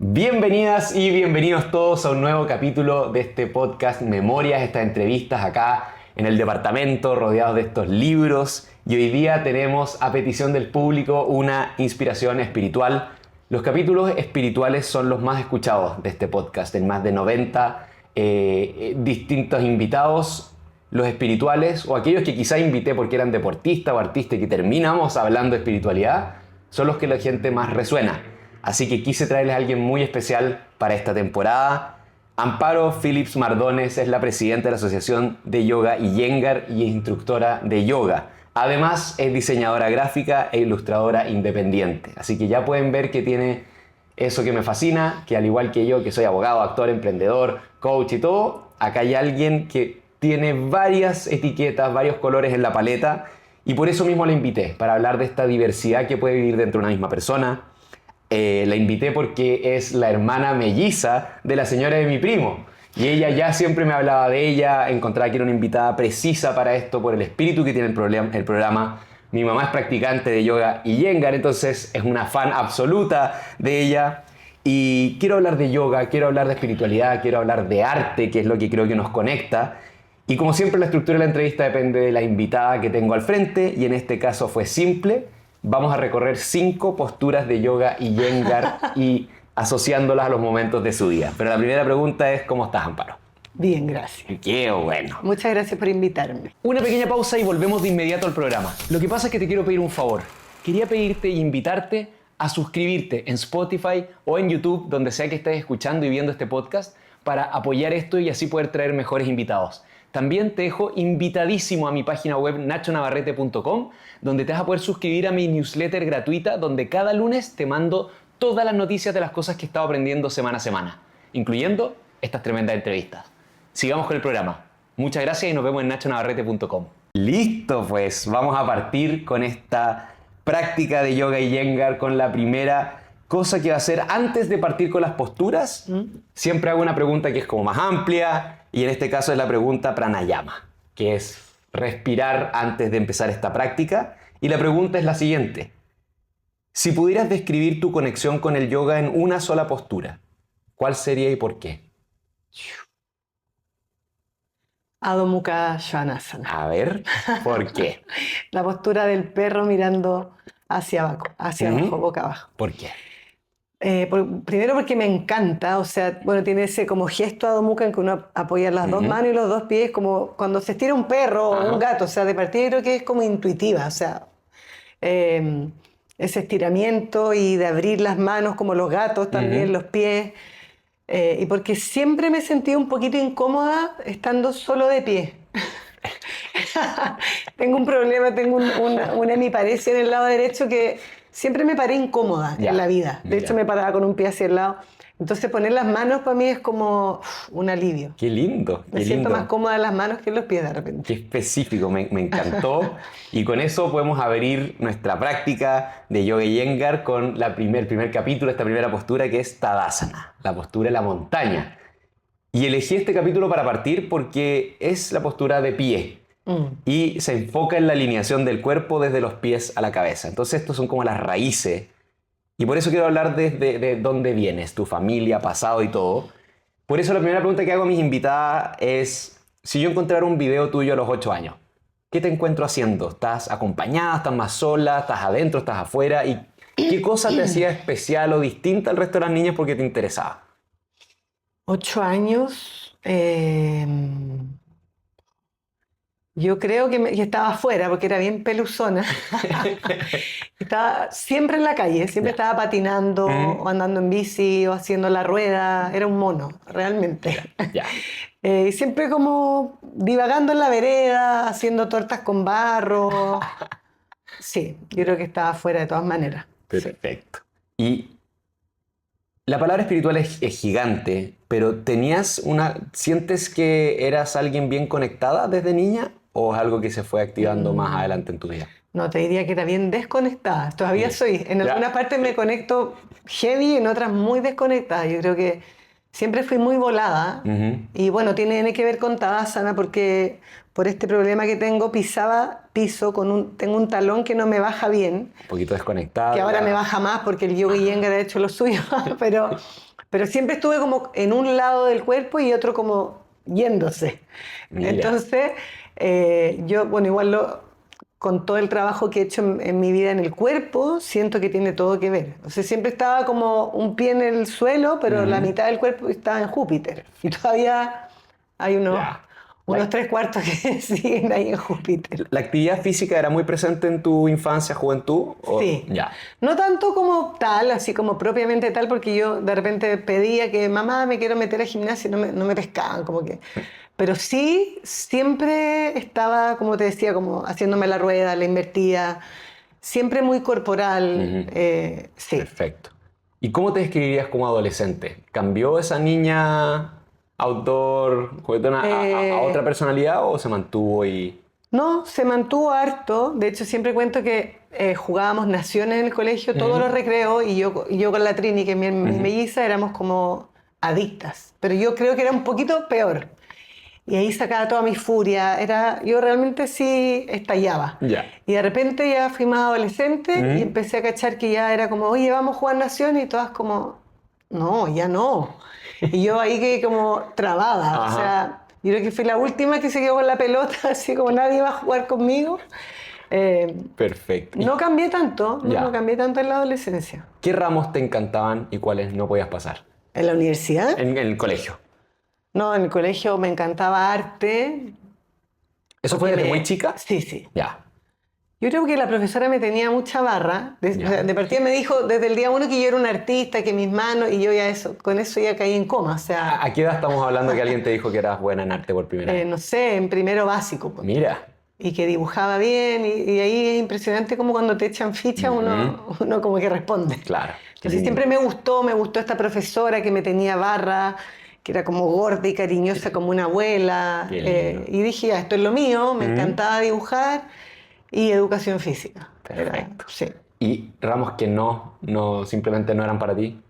Bienvenidas y bienvenidos todos a un nuevo capítulo de este podcast Memorias, estas entrevistas acá en el departamento rodeados de estos libros. Y hoy día tenemos a petición del público una inspiración espiritual. Los capítulos espirituales son los más escuchados de este podcast, en más de 90 distintos invitados. Los espirituales o aquellos que quizá invité porque eran deportistas o artistas y que terminamos hablando de espiritualidad son los que la gente más resuena. Así que quise traerles a alguien muy especial para esta temporada. Amparo Phillips Mardones es la presidenta de la Asociación de Yoga Iyengar y es instructora de yoga. Además es diseñadora gráfica e ilustradora independiente. Así que ya pueden ver que tiene eso que me fascina, que al igual que yo, que soy abogado, actor, emprendedor, coach y todo, acá hay alguien que tiene varias etiquetas, varios colores en la paleta y por eso mismo la invité, para hablar de esta diversidad que puede vivir dentro de una misma persona. La invité porque es la hermana melliza de la señora de mi primo. Y ella ya siempre me hablaba de ella, encontraba que era una invitada precisa para esto por el espíritu que tiene el programa. Mi mamá es practicante de yoga Iyengar, entonces es una fan absoluta de ella. Y quiero hablar de yoga, quiero hablar de espiritualidad, quiero hablar de arte, que es lo que creo que nos conecta. Y como siempre, la estructura de la entrevista depende de la invitada que tengo al frente, y en este caso fue simple. Vamos a recorrer 5 posturas de yoga Iyengar y asociándolas a los momentos de su día. Pero la primera pregunta es, ¿cómo estás, Amparo? Bien, gracias. ¡Qué bueno! Muchas gracias por invitarme. Una pequeña pausa y volvemos de inmediato al programa. Lo que pasa es que te quiero pedir un favor. Quería pedirte e invitarte a suscribirte en Spotify o en YouTube, donde sea que estés escuchando y viendo este podcast, para apoyar esto y así poder traer mejores invitados. También te dejo invitadísimo a mi página web nachonavarrete.com, donde te vas a poder suscribir a mi newsletter gratuita, donde cada lunes te mando todas las noticias de las cosas que he estado aprendiendo semana a semana, incluyendo estas tremendas entrevistas. Sigamos con el programa. Muchas gracias y nos vemos en nachonavarrete.com. Listo, pues vamos a partir con esta práctica de yoga Iyengar con la primera cosa que va a hacer antes de partir con las posturas. Siempre hago una pregunta que es como más amplia y en este caso es la pregunta pranayama, que es respirar antes de empezar esta práctica. Y la pregunta es la siguiente: si pudieras describir tu conexión con el yoga en una sola postura, ¿cuál sería y por qué? Adho Mukha Svanasana. A ver, ¿por qué? La postura del perro mirando hacia abajo, boca abajo. ¿Por qué? Primero porque me encanta, o sea, bueno, tiene ese como gesto Adho Mukha en que uno apoya las dos manos y los dos pies, como cuando se estira un perro o un gato, o sea, de partida creo que es como intuitiva, o sea, ese estiramiento y de abrir las manos como los gatos también, los pies, y porque siempre me he sentido un poquito incómoda estando solo de pie. Tengo un problema, tengo una hemiparesia en el lado derecho que siempre me paré incómoda en la vida. De hecho, me paraba con un pie hacia el lado. Entonces, poner las manos para mí es como un alivio. ¡Qué lindo! Me siento más cómoda en las manos que en los pies de repente. ¡Qué específico! Me encantó. Y con eso podemos abrir nuestra práctica de yoga Iyengar con el primer capítulo, esta primera postura que es Tadasana, la postura de la montaña. Y elegí este capítulo para partir porque es la postura de pie. Y se enfoca en la alineación del cuerpo desde los pies a la cabeza. Entonces estos son como las raíces. Y por eso quiero hablar de dónde vienes, tu familia, pasado y todo. Por eso la primera pregunta que hago a mis invitadas es: si yo encontrara un video tuyo a los 8 años, ¿qué te encuentro haciendo? ¿Estás acompañada? ¿Estás más sola? ¿Estás adentro? ¿Estás afuera? ¿Y qué cosa te hacía especial o distinta al resto de las niñas porque te interesaba? 8 años... Yo creo que estaba afuera porque era bien peluzona. Estaba siempre en la calle, siempre estaba patinando o andando en bici o haciendo la rueda. Era un mono, realmente. Y siempre como divagando en la vereda, haciendo tortas con barro. Sí, yo creo que estaba afuera de todas maneras. Perfecto. Sí. Y la palabra espiritual es gigante, pero ¿sientes que eras alguien bien conectada desde niña? ¿O es algo que se fue activando más adelante en tu vida? No, te diría que era bien desconectada. Todavía soy. En algunas partes me conecto heavy, en otras muy desconectada. Yo creo que siempre fui muy volada. Y bueno, tiene que ver con Tadasana porque por este problema que tengo, tengo un talón que no me baja bien. Un poquito desconectada. Que ahora me baja más porque el yoga Iyengar ha hecho lo suyo. pero siempre estuve como en un lado del cuerpo y otro como yéndose. Mira. Entonces, yo, bueno, con todo el trabajo que he hecho en mi vida en el cuerpo, siento que tiene todo que ver. O sea, siempre estaba como un pie en el suelo, pero la mitad del cuerpo estaba en Júpiter. Y todavía hay Ya. unos 3/4 que siguen ahí en Júpiter. ¿La actividad física era muy presente en tu infancia, juventud? Sí. Ya. No tanto como tal, así como propiamente tal, porque yo de repente pedía que mamá me quiero meter a gimnasia y no me pescaban, como que. Pero sí, siempre estaba, como te decía, como haciéndome la rueda, la invertía, siempre muy corporal, sí. Perfecto. ¿Y cómo te describirías como adolescente? ¿Cambió esa niña outdoor, juguetona, a otra personalidad o se mantuvo y...? No, se mantuvo harto. De hecho, siempre cuento que jugábamos naciones en el colegio, todos los recreos, y yo con la Trini, que es mi melliza, éramos como adictas. Pero yo creo que era un poquito peor. Y ahí sacaba toda mi furia. Yo realmente sí estallaba. Ya. Y de repente ya fui más adolescente y empecé a cachar que ya era como, oye, vamos a jugar naciones, y todas como, no, ya no. Y yo ahí que como trabada. Ajá. O sea, yo creo que fui la última que se quedó con la pelota, así como nadie va a jugar conmigo. Perfecto. ¿Y No cambié tanto, Ya. no cambié tanto en la adolescencia. qué ramos te encantaban y cuáles no podías pasar? ¿En la universidad? En el colegio. No, en el colegio me encantaba arte. ¿Eso fue porque desde muy chica? Sí, sí. Ya. Yo creo que la profesora me tenía mucha barra. O Ya. sea, de partida me dijo desde el día uno que yo era un artista, que mis manos, y yo ya con eso ya caí en coma. O sea, ¿A qué edad estamos hablando que alguien te dijo que eras buena en arte por primera vez? no sé, en primero básico. Pues. Mira. Y que dibujaba bien, y ahí es impresionante como cuando te echan ficha uno como que responde. Claro. Entonces siempre me gustó esta profesora que me tenía barra, que era como gorda y cariñosa como una abuela. Qué lindo. Y dije, ya, esto es lo mío, me encantaba dibujar y educación física. Perfecto. Sí. ¿Y ramos que simplemente no eran para ti?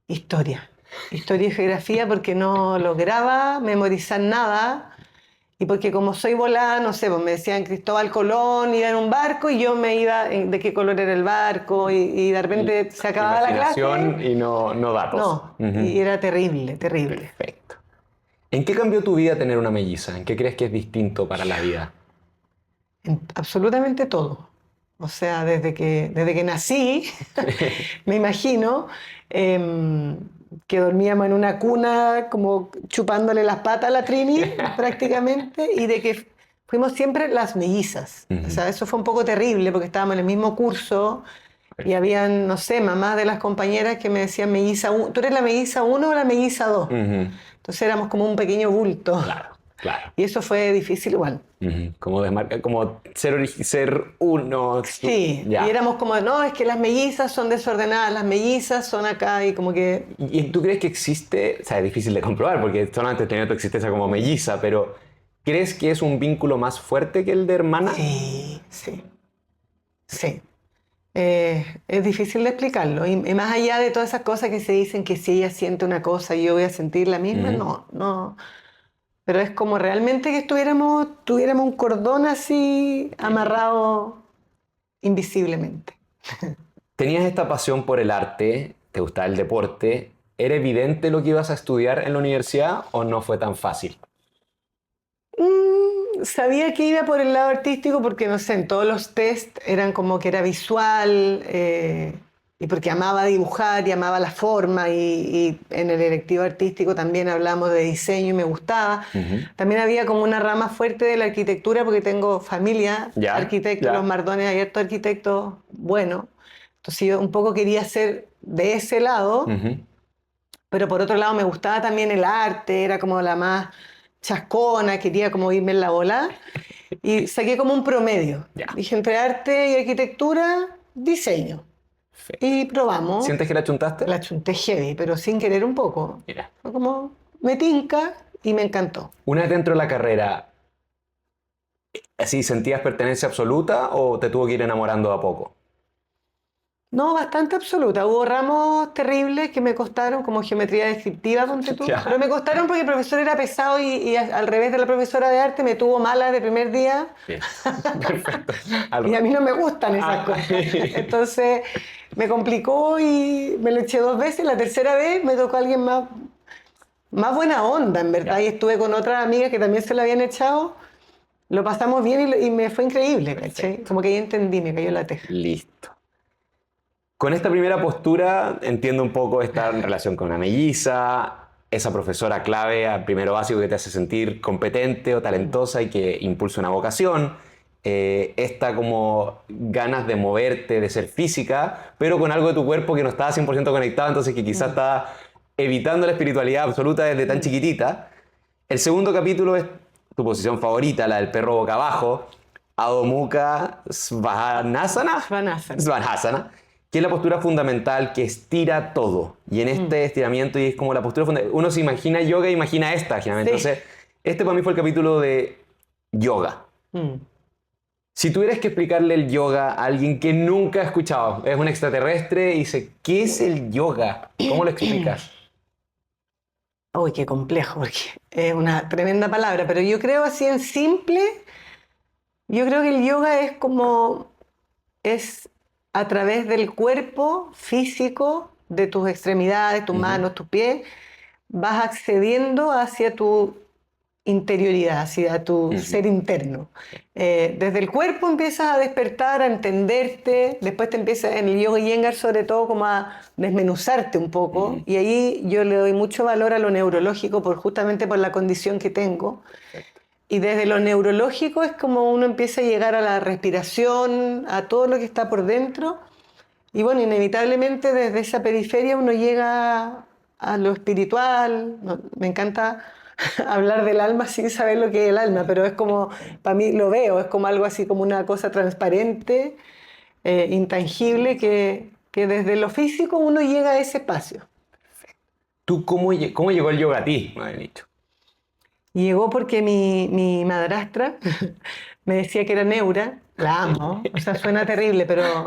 Historia y geografía porque no lograba memorizar nada y porque como soy volada, no sé, pues me decían Cristóbal Colón, iba en un barco y yo me iba de qué color era el barco y de repente se acababa la clase. Imaginación y no datos. No, y era terrible, terrible. Perfecto. ¿En qué cambió tu vida tener una melliza? ¿En qué crees que es distinto para la vida? Absolutamente todo. O sea, desde que nací, me imagino, que dormíamos en una cuna como chupándole las patas a la Trini prácticamente, y de que fuimos siempre las mellizas. O sea, eso fue un poco terrible porque estábamos en el mismo curso y habían, no sé, mamás de las compañeras que me decían melliza 1, ¿tú eres la melliza 1 o la melliza 2? Entonces éramos como un pequeño bulto. Claro, claro. Y eso fue difícil igual. Como como ser uno. Sí, Ya. y éramos como, no, es que las mellizas son desordenadas, las mellizas son acá y como que... ¿Y tú crees que existe, o sea, es difícil de comprobar porque solamente tenía tu existencia como melliza, pero ¿crees que es un vínculo más fuerte que el de hermana? Sí, sí, sí. Es difícil de explicarlo. Y más allá de todas esas cosas que se dicen que si ella siente una cosa y yo voy a sentir la misma, no. Pero es como realmente que tuviéramos un cordón así amarrado invisiblemente. ¿Tenías esta pasión por el arte? ¿Te gustaba el deporte? ¿Era evidente lo que ibas a estudiar en la universidad o no fue tan fácil? Sabía que iba por el lado artístico porque, no sé, en todos los test eran como que era visual, y porque amaba dibujar y amaba la forma, y en el electivo artístico también hablamos de diseño y me gustaba. También había como una rama fuerte de la arquitectura porque tengo familia arquitectos, los Mardones, hay hartos arquitectos buenos. Entonces yo un poco quería ser de ese lado, pero por otro lado me gustaba también el arte, era como la más chascona, quería como irme en la bola y saqué como un promedio. Dije entre arte y arquitectura, diseño. Y probamos. ¿Sientes que la chuntaste? La chunté heavy, pero sin querer un poco. Mira. Fue como, me tinca y me encantó. Una vez dentro de la carrera, ¿así sentías pertenencia absoluta o te tuvo que ir enamorando a poco? No, bastante absoluta. Hubo ramos terribles que me costaron, como geometría descriptiva, ponte tú. Ya. Pero me costaron porque el profesor era pesado y al revés de la profesora de arte me tuvo mala de primer día. Bien. Perfecto. Y a mí no me gustan esas cosas. Entonces me complicó y me lo eché 2 veces. La tercera vez me tocó alguien más buena onda, en verdad. Ya. Y estuve con otras amigas que también se lo habían echado. Lo pasamos bien y me fue increíble, ¿cachai? Como que ahí entendí, me cayó la teja. Listo. Con esta primera postura entiendo un poco esta relación con una melliza, esa profesora clave al primero básico que te hace sentir competente o talentosa y que impulsa una vocación. Esta como ganas de moverte, de ser física, pero con algo de tu cuerpo que no estaba 100% conectado, entonces que quizás estaba evitando la espiritualidad absoluta desde tan chiquitita. El segundo capítulo es tu posición favorita, la del perro boca abajo, Adho Mukha Svanasana. Svanasana, que es la postura fundamental que estira todo. Y en este estiramiento, y es como la postura fundamental, uno se imagina yoga e imagina esta, generalmente. Sí. Entonces, este para mí fue el capítulo de yoga. Mm. Si tuvieras que explicarle el yoga a alguien que nunca ha escuchado, es un extraterrestre y dice, ¿qué es el yoga? ¿Cómo lo explicas? Uy, qué complejo, porque es una tremenda palabra, pero yo creo así en simple, yo creo que el yoga es a través del cuerpo físico, de tus extremidades, tus manos, tus pies, vas accediendo hacia tu interioridad, hacia tu ser interno. Desde el cuerpo empiezas a despertar, a entenderte, después te empiezas en el yoga Iyengar sobre todo como a desmenuzarte un poco, y ahí yo le doy mucho valor a lo neurológico justamente por la condición que tengo. Y desde lo neurológico es como uno empieza a llegar a la respiración, a todo lo que está por dentro. Y bueno, inevitablemente desde esa periferia uno llega a lo espiritual. Me encanta hablar del alma sin saber lo que es el alma, pero es como, para mí lo veo, es como algo así como una cosa transparente, intangible, que desde lo físico uno llega a ese espacio. ¿Tú cómo llegó el yoga a ti? Me habían dicho. Y llegó porque mi madrastra me decía que era neura, la amo, o sea, suena terrible, pero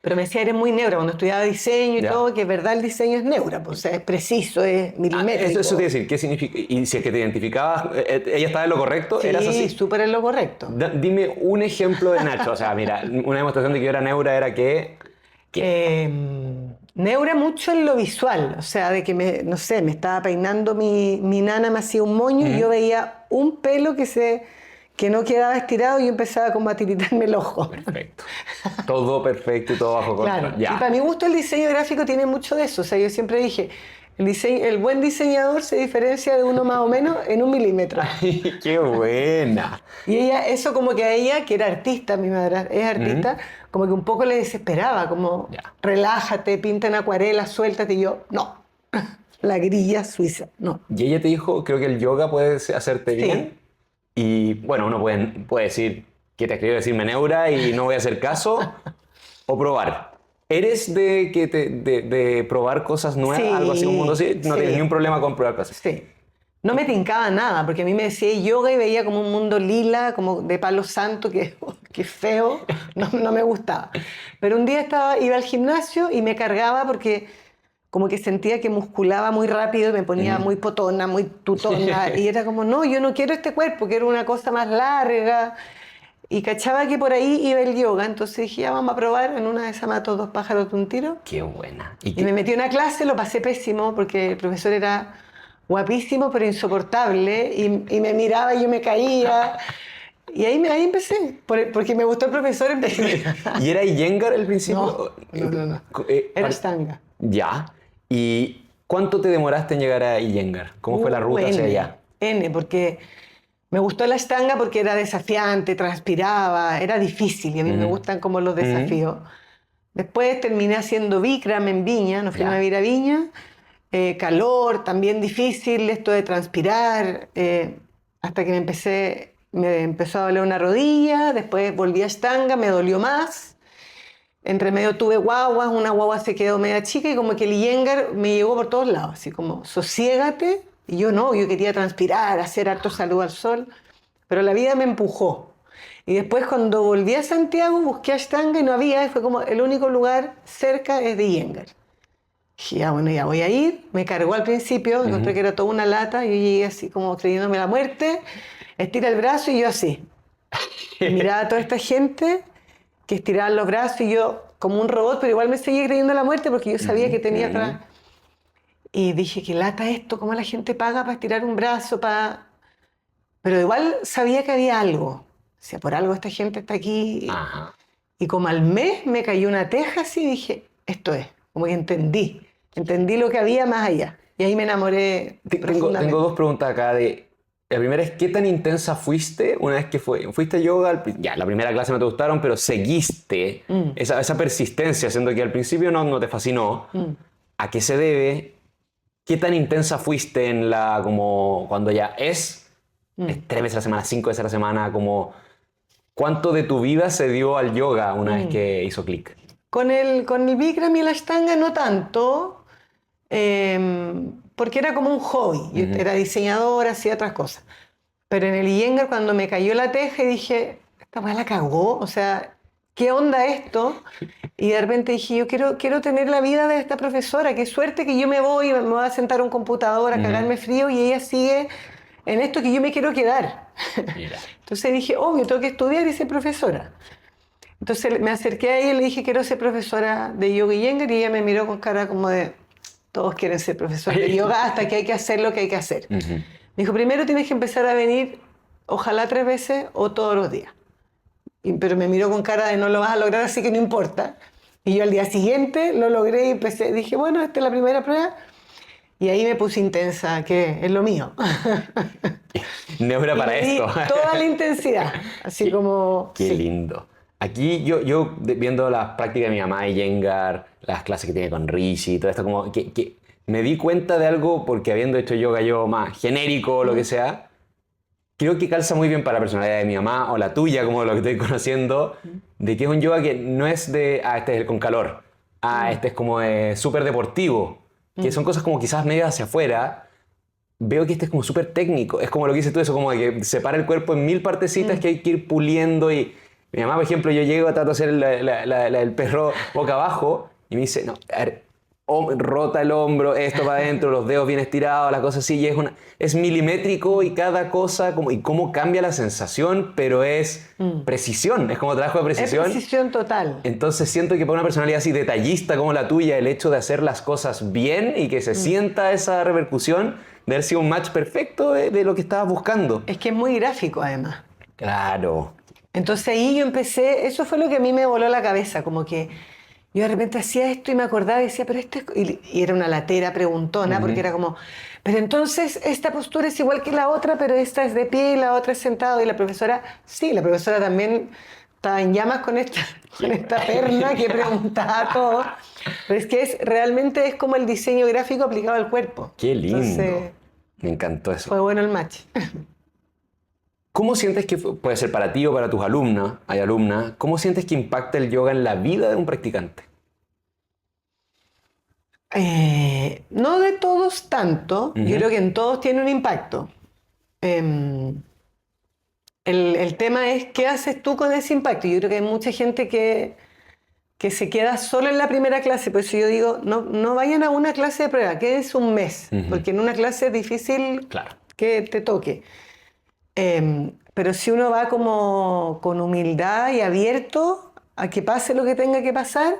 me decía, eres muy neura, cuando estudiaba diseño y todo, que es verdad el diseño es neura, pues, o sea, es preciso, es milimétrico. Eso te decir, ¿qué significa? Y si es que te identificabas, ¿ella estaba en lo correcto? Sí, ¿Eras así? súper en lo correcto. Dime un ejemplo de Nacho, o sea, mira, una demostración de que yo era neura era que... Neura mucho en lo visual, o sea, de que no sé, me estaba peinando mi nana, me hacía un moño y yo veía un pelo que no quedaba estirado y yo empezaba como a tiritarme el ojo. Perfecto. Todo perfecto y todo bajo control. Claro. Ya. Y para mi gusto el diseño gráfico tiene mucho de eso, o sea, yo siempre dije, el buen diseñador se diferencia de uno más o menos en 1 milímetro. Ay, ¡qué buena! Y ella, eso como que a ella, que era artista, mi madre es artista, como que un poco le desesperaba, como relájate, pinta en acuarela, suéltate, y yo, no, la grilla suiza, no. Y ella te dijo, creo que el yoga puede hacerte bien. Y bueno, uno puede decir que te escribió decirme neura y no voy a hacer caso, o probar. ¿Eres de probar cosas nuevas, Sí, algo así, un mundo así? No tienes ni un problema con probar cosas. Sí. No me tincaba nada, porque a mí me decía yoga y veía como un mundo lila, como de palo santo, que feo, no me gustaba. Pero un día iba al gimnasio y me cargaba porque como que sentía que musculaba muy rápido y me ponía muy potona, muy tutona, y era como, no, yo no quiero este cuerpo, quiero una cosa más larga. Y cachaba que por ahí iba el yoga, entonces dije, ya vamos a probar, en una de esas mato 2 pájaros de un tiro. ¡Qué buena! Y me metí a una clase, lo pasé pésimo, porque el profesor era guapísimo, pero insoportable, y me miraba y yo me caía. Y ahí empecé, porque me gustó el profesor. Empecé. ¿Y era Iyengar al principio? No. Era Ashtanga. Ya. ¿Y cuánto te demoraste en llegar a Iyengar? ¿Cómo fue la ruta hacia allá? Porque me gustó la Ashtanga porque era desafiante, transpiraba, era difícil y a mí me gustan como los desafíos. Después terminé haciendo Bikram en Viña, nos fuimos a vivir a Viña. Calor, también difícil, esto de transpirar, hasta que me empezó a doler una rodilla, después volví a Ashtanga, me dolió más. Entre medio tuve guaguas, una guagua se quedó media chica y como que el Iyengar me llegó por todos lados, así como sosiégate. Y yo no, yo quería transpirar, hacer harto salud al sol, pero la vida me empujó. Y después cuando volví a Santiago busqué Ashtanga y no había, y fue como el único lugar cerca es de Iyengar. Dije, ya bueno, ya voy a ir. Me cargó al principio, encontré que era toda una lata, yo llegué así como creyéndome la muerte, estira el brazo y yo así. Y miraba a toda esta gente que estiraban los brazos y yo como un robot, pero igual me seguía creyendo la muerte porque yo sabía que tenía atrás. Y dije, qué lata esto, cómo la gente paga para estirar un brazo, pero igual sabía que había algo. O sea, por algo esta gente está aquí. Ajá. Y como al mes me cayó una teja así y dije, esto es. Como que entendí lo que había más allá. Y ahí me enamoré profundamente. Tengo dos preguntas acá. La primera es, ¿qué tan intensa fuiste una vez que fuiste a yoga? Ya, la primera clase no te gustaron, pero seguiste esa persistencia, siendo que al principio no te fascinó. ¿A qué se debe? ¿Qué tan intensa fuiste en como cuando ya es 3 veces a la semana, 5 veces a la semana? Como, ¿cuánto de tu vida se dio al yoga una vez que hizo clic? Con el Bikram y la Ashtanga no tanto, porque era como un hobby. Yo era diseñadora, hacía otras cosas. Pero en el Iyengar cuando me cayó la teja y dije, esta weá la cagó, o sea, ¿qué onda esto? Y de repente dije, yo quiero tener la vida de esta profesora, qué suerte que yo me voy a sentar a un computador a cagarme frío y ella sigue en esto que yo me quiero quedar. Mira. Entonces dije, obvio, tengo que estudiar y ser profesora. Entonces me acerqué a ella y le dije, quiero ser profesora de yoga y Iyengar, y ella me miró con cara como de, todos quieren ser profesores de yoga hasta que hay que hacer lo que hay que hacer. Me dijo, primero tienes que empezar a venir, ojalá 3 veces o todos los días. Pero me miró con cara de no lo vas a lograr, así que no importa. Y yo al día siguiente lo logré y empecé, dije, bueno, esta es la primera prueba. Y ahí me puse intensa, que es lo mío. Neura para esto. Toda la intensidad, así como... Qué lindo. Aquí yo viendo las prácticas de mi mamá y Iyengar, las clases que tiene con Rishi y todo esto, como que me di cuenta de algo porque habiendo hecho yoga yo más genérico o lo que sea, creo que calza muy bien para la personalidad de mi mamá o la tuya, como lo que estoy conociendo, de que es un yoga que no es de, este es el con calor, este es como súper deportivo, que son cosas como quizás medio hacia afuera. Veo que este es como súper técnico, es como lo que dices tú, eso como de que separa el cuerpo en 1000 partecitas que hay que ir puliendo. Y mi mamá, por ejemplo, yo llego a tratar de hacer el perro boca abajo y me dice, no, a ver, rota el hombro, esto para adentro, los dedos bien estirados, la cosa así, y es milimétrico y cada cosa, y cómo cambia la sensación, pero es precisión, es como trabajo de precisión. Es precisión total. Entonces siento que para una personalidad así detallista como la tuya, el hecho de hacer las cosas bien y que se sienta esa repercusión, de haber sido un match perfecto de lo que estabas buscando. Es que es muy gráfico además. Claro. Entonces ahí yo empecé, eso fue lo que a mí me voló la cabeza, como que yo de repente hacía esto y me acordaba y decía, pero esto es... Y era una latera preguntona, porque era como, pero entonces esta postura es igual que la otra, pero esta es de pie y la otra es sentado. Y la profesora, sí, la profesora también estaba en llamas con esta perna que preguntaba todo. Pero es que realmente es como el diseño gráfico aplicado al cuerpo. Qué lindo. Entonces, me encantó eso. fue bueno el match. ¿Cómo sientes que, puede ser para ti o para tus alumnas, hay alumnas, cómo sientes que impacta el yoga en la vida de un practicante? No de todos tanto, yo creo que en todos tiene un impacto. El tema es qué haces tú con ese impacto. Yo creo que hay mucha gente que se queda solo en la primera clase, por eso yo digo, no vayan a una clase de prueba, quédense un mes, porque en una clase es difícil que te toque. Pero si uno va como con humildad y abierto a que pase lo que tenga que pasar,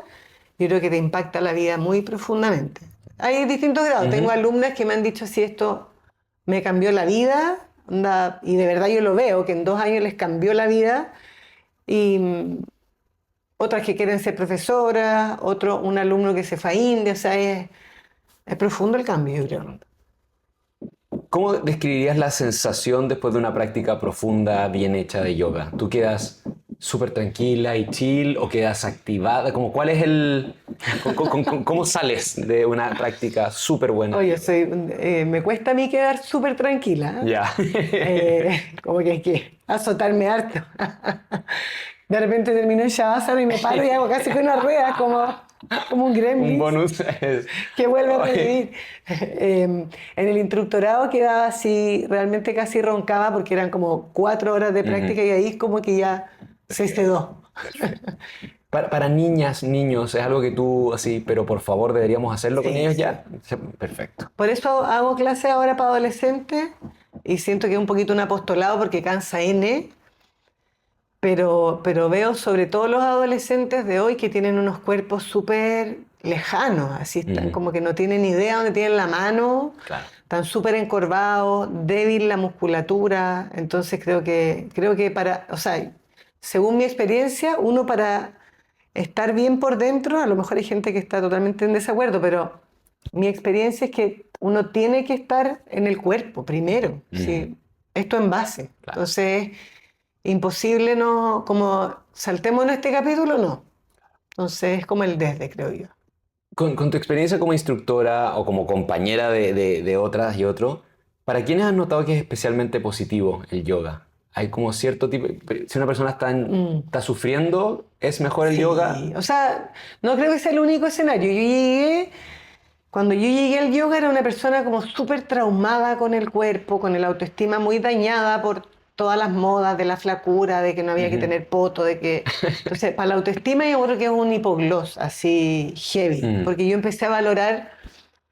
yo creo que te impacta la vida muy profundamente. Hay distintos grados. Tengo alumnas que me han dicho así, esto me cambió la vida, y de verdad yo lo veo, que en 2 años les cambió la vida. Y otras que quieren ser profesoras, un alumno que se fue a India, o sea, es profundo el cambio, yo creo. ¿Cómo describirías la sensación después de una práctica profunda, bien hecha de yoga? ¿Tú quedas súper tranquila y chill o quedas activada? ¿Cuál es cómo sales de una práctica súper buena? Oye, me cuesta a mí quedar súper tranquila. Ya. Como que hay que azotarme harto. De repente termino el shavasana y me paro y hago casi que una rueda, como como un gremlin. Un bonus. Que vuelve a Oye, revivir. En el instructorado quedaba así, realmente casi roncaba porque eran como 4 horas de práctica y ahí como que ya se sedó. perfecto. Para niñas, niños, es algo que tú así, pero por favor deberíamos hacerlo con Sí, ellos sí. ya. Sí, perfecto. Por eso hago clases ahora para adolescentes y siento que es un poquito un apostolado porque cansa N, pero veo sobre todo los adolescentes de hoy que tienen unos cuerpos súper lejanos, así están como que no tienen idea dónde tienen la mano, Claro. están súper encorvados, débil la musculatura, entonces creo que o sea, según mi experiencia, uno para estar bien por dentro, a lo mejor hay gente que está totalmente en desacuerdo, pero mi experiencia es que uno tiene que estar en el cuerpo primero, ¿sí? Esto en base. Claro. Entonces, imposible no, como saltemos en este capítulo, no. Entonces es como el desde, creo yo. Con tu experiencia como instructora o como compañera de otras y otros, ¿para quiénes has notado que es especialmente positivo el yoga? Hay como cierto tipo, si una persona está sufriendo, ¿es mejor el Sí, yoga? o sea, no creo que sea el único escenario. Cuando yo llegué al yoga era una persona como súper traumada con el cuerpo, con el autoestima muy dañada por todas las modas de la flacura, de que no había que tener poto, de que... Entonces, para la autoestima yo creo que es un hipoglós así heavy, porque yo empecé a valorar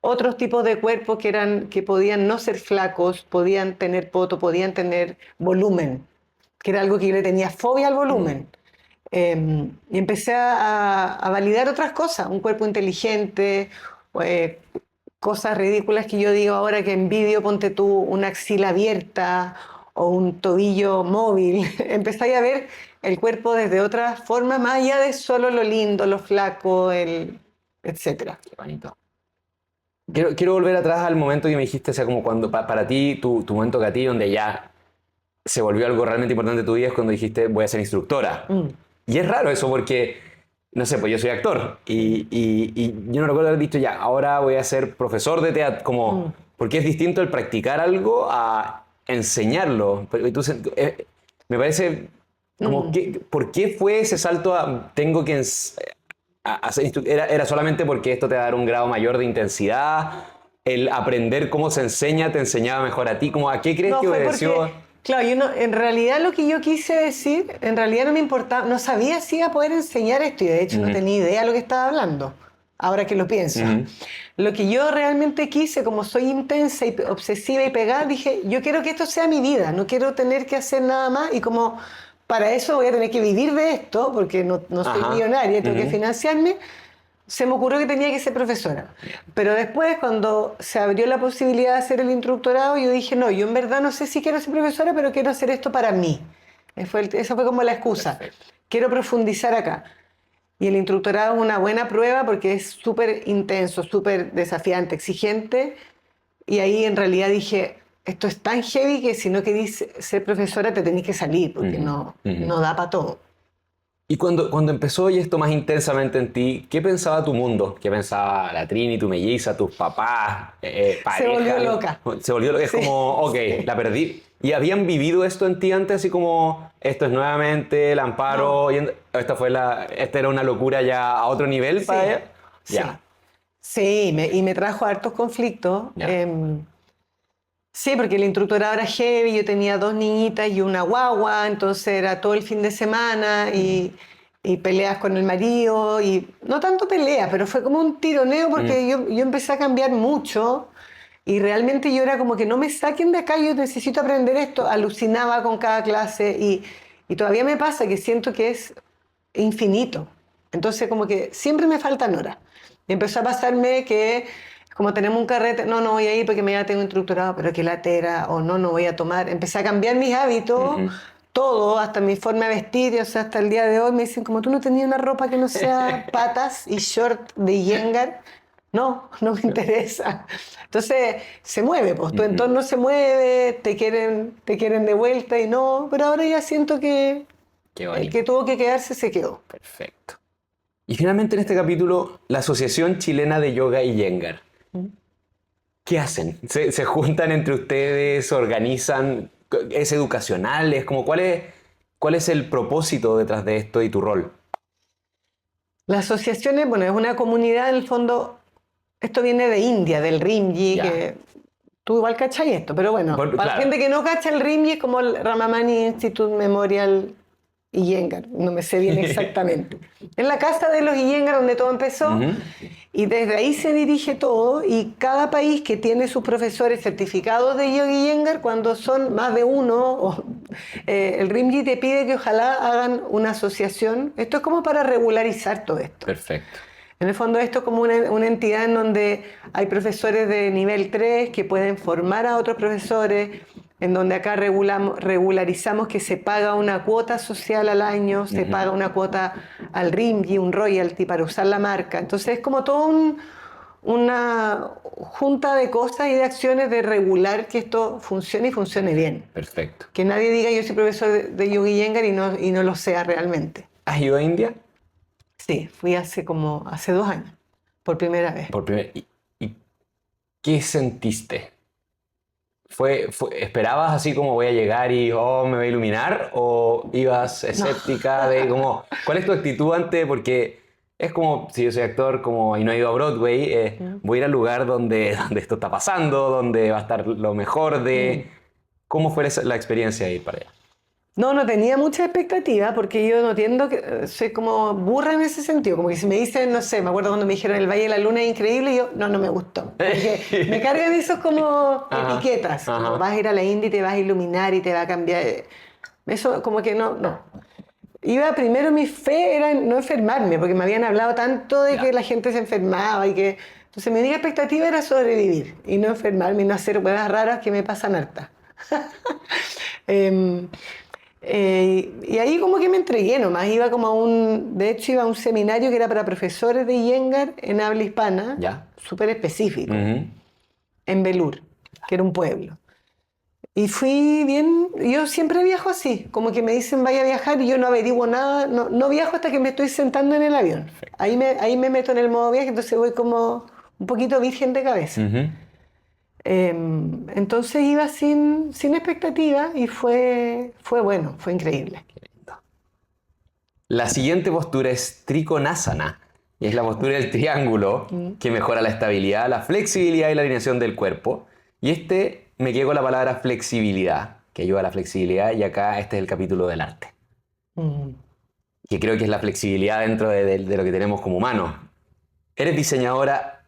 otros tipos de cuerpos que podían no ser flacos, podían tener poto, podían tener volumen, que era algo que yo le tenía fobia al volumen. Y empecé a validar otras cosas, un cuerpo inteligente, eh, cosas ridículas que yo digo ahora que envidio, ponte tú, una axila abierta o un tobillo móvil. Empecé a ver el cuerpo desde otras formas, más allá de solo lo lindo, lo flaco, etcétera. Qué bonito. Quiero volver atrás al momento que me dijiste, o sea, como cuando para ti, tu momento gati, donde ya se volvió algo realmente importante en tu vida, es cuando dijiste, voy a ser instructora. Y es raro eso porque, no sé, pues yo soy actor y yo no recuerdo haber dicho ya, ahora voy a ser profesor de teatro, como, porque es distinto el practicar algo a enseñarlo. Pero entonces, me parece como, ¿por qué fue ese salto a tengo que a ser era solamente porque esto te va a dar un grado mayor de intensidad? El aprender cómo se enseña te enseñaba mejor a ti. Como, ¿a qué crees No, que fue obedeció? porque, claro, en realidad lo que yo quise decir, en realidad no me importaba, no sabía si iba a poder enseñar esto y de hecho no tenía idea de lo que estaba hablando, ahora que lo pienso. Lo que yo realmente quise, como soy intensa y obsesiva y pegada, dije, yo quiero que esto sea mi vida, no quiero tener que hacer nada más y como para eso voy a tener que vivir de esto, porque no soy Ajá. millonaria, tengo que financiarme. Se me ocurrió que tenía que ser profesora. Pero después, cuando se abrió la posibilidad de hacer el instructorado, yo dije, no, yo en verdad no sé si quiero ser profesora, pero quiero hacer esto para mí. Esa fue como la excusa. Perfecto. Quiero profundizar acá. Y el instructorado es una buena prueba porque es súper intenso, súper desafiante, exigente. Y ahí en realidad dije, esto es tan heavy que si no querís ser profesora te tenés que salir, porque no da para todo. Y cuando empezó y esto más intensamente en ti, ¿qué pensaba tu mundo? ¿Qué pensaba la Trini, tu melliza, tus papás, pareja? Se volvió loca. Se volvió loca. Es Sí. como, ok, la perdí. ¿Y habían vivido esto en ti antes? Así como, esto es nuevamente el Amparo. No. Esta era una locura ya a otro nivel para Sí, ella. sí. Ya. Sí, y me trajo hartos conflictos. Ya. Sí, porque el instructorado era heavy, yo tenía 2 niñitas y una guagua, entonces era todo el fin de semana y peleas con el marido, y no tanto peleas, pero fue como un tironeo porque yo empecé a cambiar mucho y realmente yo era como que no me saquen de acá, yo necesito aprender esto, alucinaba con cada clase y todavía me pasa que siento que es infinito. Entonces como que siempre me faltan horas. Y empezó a pasarme que como tenemos un carrete, no voy a ir porque me ya tengo instructorado, pero que latera, o no voy a tomar. Empecé a cambiar mis hábitos, todo, hasta mi forma de vestir, y, o sea, hasta el día de hoy me dicen, como tú no tenías una ropa que no sea patas y short de Yengar, no me interesa. Entonces se mueve, pues tu entorno se mueve, te quieren de vuelta y no, pero ahora ya siento que Qué el bonito. que tuvo que quedarse se quedó. Perfecto. Y finalmente en este capítulo, la Asociación Chilena de Yoga y Iyengar. ¿Qué hacen? ¿Se juntan entre ustedes? ¿Organizan? ¿Es educacional? ¿Es como cuál es el propósito detrás de esto y tu rol? La asociación es, bueno, es una comunidad, en el fondo, esto viene de India, del Rimji, Ya. que tú igual cachai esto, pero bueno, para la Claro. gente que no cacha el Rimji es como el Ramamani Institute Memorial Iyengar, no me sé bien exactamente. Es la casa de los Iyengar donde todo empezó, Ujú. y desde ahí se dirige todo, y cada país que tiene sus profesores certificados de Yogi Iyengar, cuando son más de uno, el Rimji te pide que ojalá hagan una asociación. Esto es como para regularizar todo esto. Perfecto. En el fondo esto es como una entidad en donde hay profesores de nivel 3 que pueden formar a otros profesores, en donde acá regularizamos que se paga una cuota social al año, se paga una cuota al Rimji, un royalty para usar la marca. Entonces es como todo una junta de cosas y de acciones de regular que esto funcione y funcione bien. Perfecto. Que nadie diga yo soy profesor de Yogi Iyengar y no lo sea realmente. ¿Has ido a India? Sí, fui hace 2 años, por primera vez. ¿Y qué sentiste? ¿Esperabas así como voy a llegar y oh, me voy a iluminar? ¿O ibas escéptica de como, cuál es tu actitud ante? Porque es como, si yo soy actor como, y no he ido a Broadway, voy a ir al lugar donde esto está pasando, donde va a estar lo mejor de... ¿Cómo fue la experiencia de ir para allá? No tenía mucha expectativa porque yo no tiendo que soy como burra en ese sentido, como que si me dicen, no sé, me acuerdo cuando me dijeron el Valle de la Luna es increíble, y yo, no me gustó. Porque me cargan esos como Ajá, etiquetas, como ajá. vas a ir a la India y te vas a iluminar y te va a cambiar. Eso como que no. Iba primero, mi fe era no enfermarme, porque me habían hablado tanto de Ya. que la gente se enfermaba y que... Entonces mi única expectativa era sobrevivir y no enfermarme y no hacer cosas raras que me pasan hartas. Em, y ahí como que me entregué nomás, de hecho iba a un seminario que era para profesores de Iyengar en habla hispana, Ya. súper específico, Ujú. en Belur, que era un pueblo. Y fui bien, yo siempre viajo así, como que me dicen vaya a viajar y yo no averiguo nada, no viajo hasta que me estoy sentando en el avión. Ahí me meto en el modo viaje, entonces voy como un poquito virgen de cabeza. Ujú. Entonces iba sin expectativa y fue bueno, fue increíble. La siguiente postura es Trikonasana, y es la postura del triángulo que mejora la estabilidad, la flexibilidad y la alineación del cuerpo. Y me quedo con la palabra flexibilidad, que ayuda a la flexibilidad, y acá este es el capítulo del arte, Mm. que creo que es la flexibilidad dentro de lo que tenemos como humanos. Eres diseñadora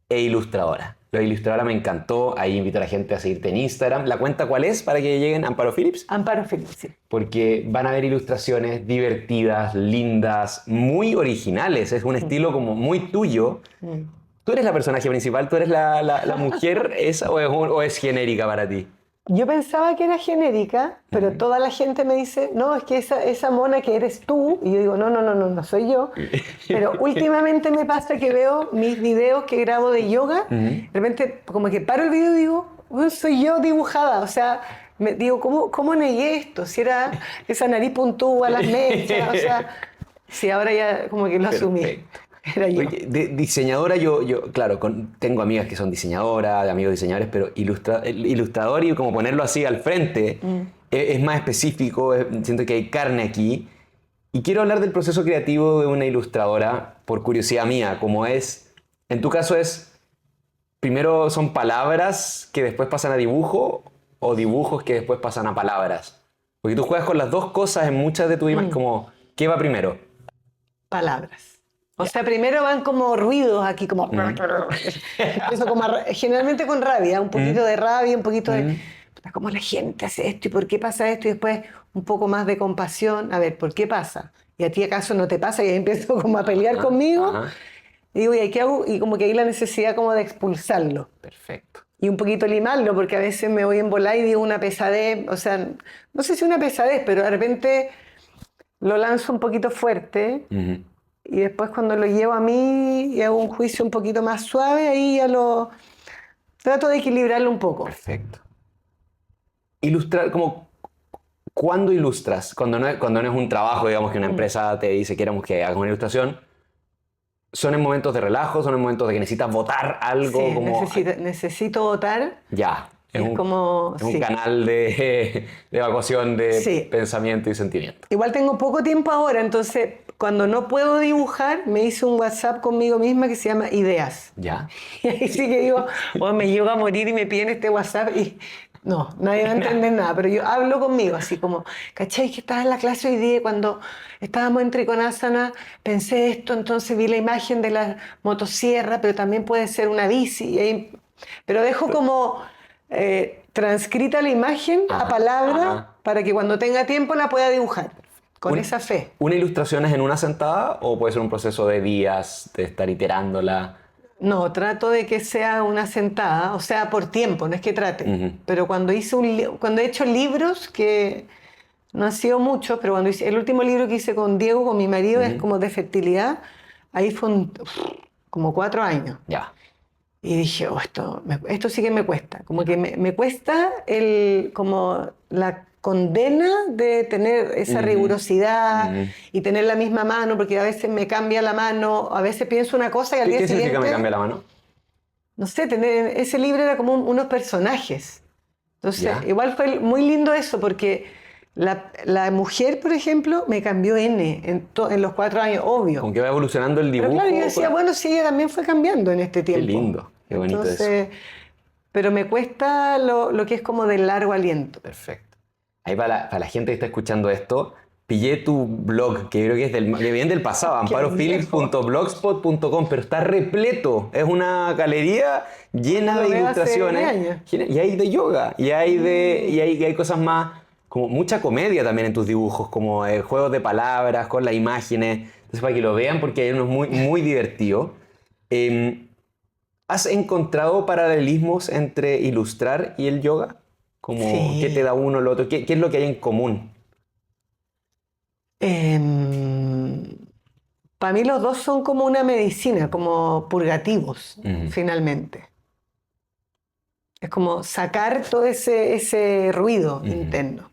e ilustradora. Lo de ilustradora me encantó, ahí invito a la gente a seguirte en Instagram. ¿La cuenta cuál es para que lleguen? Amparo Phillips. Amparo Félix, sí. Porque van a ver ilustraciones divertidas, lindas, muy originales. Es un estilo como muy tuyo. ¿Tú eres la personaje principal? ¿Tú eres la mujer esa o es genérica para ti? Yo pensaba que era genérica, pero toda la gente me dice, no, es que esa mona que eres tú, y yo digo, no soy yo. Pero últimamente me pasa que veo mis videos que grabo de yoga, de repente como que paro el video y digo, "Bueno, soy yo dibujada", o sea, digo, ¿cómo negué esto? Si era esa nariz puntúa, las mechas, o sea, sí, ahora ya como que lo asumí, Perfecto. era yo. Oye, diseñadora, claro, tengo amigas que son diseñadoras, amigos diseñadores, pero ilustrador y como ponerlo así al frente es más específico, siento que hay carne aquí. Y quiero hablar del proceso creativo de una ilustradora por curiosidad mía, como en tu caso primero son palabras que después pasan a dibujo o dibujos que después pasan a palabras. Porque tú juegas con las dos cosas en muchas de tus imágenes, como, ¿qué va primero? Palabras. O sea, primero van como ruidos aquí, como... Empiezo generalmente con rabia, un poquito de rabia, un poquito de... "Puta, ¿cómo la gente hace esto? ¿Y por qué pasa esto?" Y después un poco más de compasión. A ver, ¿por qué pasa? ¿Y a ti acaso no te pasa? Y ahí empiezo como a pelear conmigo. Ajá. Y digo, ¿y qué hago? Y como que hay la necesidad como de expulsarlo. Perfecto. Y un poquito limarlo, porque a veces me voy en volar y digo una pesadez. O sea, no sé si una pesadez, pero de repente lo lanzo un poquito fuerte. Ujú. Y después cuando lo llevo a mí y hago un juicio un poquito más suave, ahí ya lo trato de equilibrarlo un poco. Perfecto. Ilustrar, como, ¿cuándo ilustras? Cuando no es un trabajo, digamos que una empresa te dice queremos que hagas una ilustración. ¿Son en momentos de relajo? ¿Son en momentos de que necesitas votar algo? Sí, Como, necesito votar. ya, Es un sí. canal de evacuación de Sí. pensamiento y sentimiento. Igual tengo poco tiempo ahora, entonces cuando no puedo dibujar, me hice un WhatsApp conmigo misma que se llama Ideas. ¿Ya? Y ahí sí que digo, oh, me llego a morir y me piden este WhatsApp y no, nadie va a entender nada, pero yo hablo conmigo, así como, ¿cachai? Que estaba en la clase hoy día y cuando estábamos en Trikonasana pensé esto, entonces vi la imagen de la motosierra, pero también puede ser una bici. Pero dejo como transcrita la imagen a palabra para que cuando tenga tiempo la pueda dibujar, con esa fe. ¿Una ilustración es en una sentada o puede ser un proceso de días, de estar iterándola? No, trato de que sea una sentada, o sea, por tiempo, no es que trate. Pero cuando cuando he hecho libros, que no han sido muchos, pero cuando hice el último libro que hice con Diego, con mi marido, es como de fertilidad, ahí fue como 4 años. Ya. Y dije, oh, esto sí que me cuesta. Como que me cuesta como la condena de tener esa rigurosidad y tener la misma mano, porque a veces me cambia la mano, a veces pienso una cosa y al día ¿Qué siguiente... significa me cambia la mano? No sé, ese libro era como unos personajes. Entonces, Ya. igual fue muy lindo eso, porque la mujer, por ejemplo, me cambió en los 4 años, obvio. Con que va evolucionando el dibujo. Pero claro, yo decía, bueno, sí, ella también fue cambiando en este Qué tiempo. lindo, qué bonito Entonces, eso. pero me cuesta lo que es como de largo aliento. Perfecto. Ahí para la gente que está escuchando esto, pillé tu blog, que creo que es que viene del pasado, amparophillips.blogspot.com, pero está repleto. Es una galería llena de Lo veo hace ilustraciones. 10 años. Y hay de yoga, y hay cosas más, como mucha comedia también en tus dibujos, como juegos de palabras con las imágenes. Entonces, para que lo vean, porque hay unos muy, muy divertidos. ¿Has encontrado paralelismos entre ilustrar y el yoga? Como, Sí. ¿qué te da uno o lo otro? ¿Qué es lo que hay en común? Para mí los dos son como una medicina, como purgativos, finalmente. Es como sacar todo ese ruido interno.